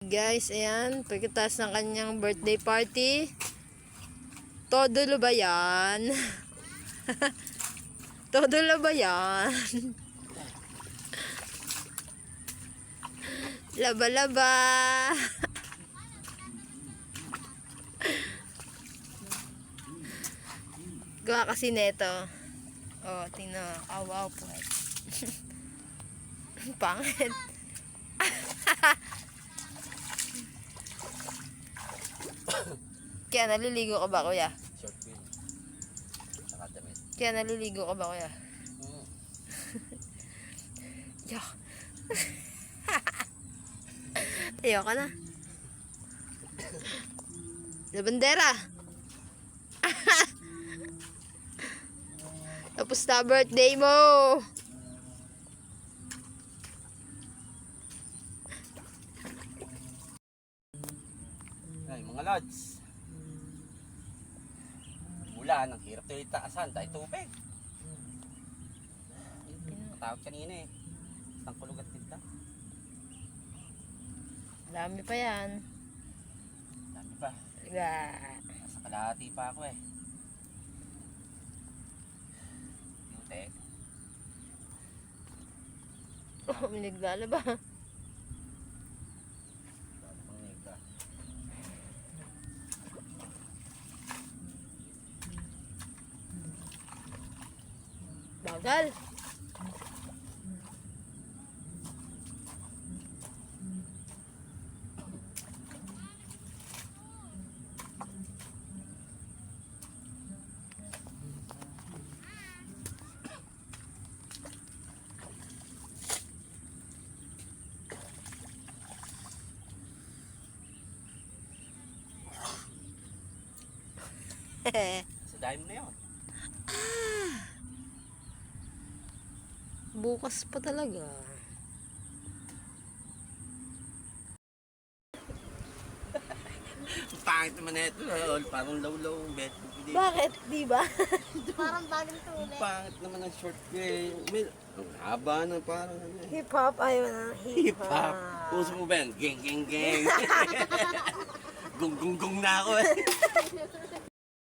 Guys, ayan, pagkatapos ng kanyang birthday party, todo lo ba yan? Todo lo ba yan? Laba-laba. Gawa kasi neto. Oh, tingnan. Oh, wow po. Pangit. Kaya naliligo ka ba, kuya? Short film. Saka damit. Kaya naliligo ka ba, kuya? Yuck. Ayoko na. La bandera. Tapos na birthday mo. Ay, mga lods. Ulan, ang hirap tayo taasan, tayo tubig. Matawag kanina eh. Isang kulog at tinta. Dami pa yan. Dami pa. Nasa kalahati pa ako eh. Yute. Oh, may naglalaba. Pangniga. Bagal. Sa dahil mo na yun. Bukas pa talaga. Pangit naman na ito. Parang low-low. Bakit? Di ba? Parang bagong tuloy. Pangit naman ang short film. Ang haba na parang ano eh. Hip-hop. Ayaw na. Hip-hop. Puso mo ba yan? Geng, geng, geng. Gung, gung, gung na ako eh.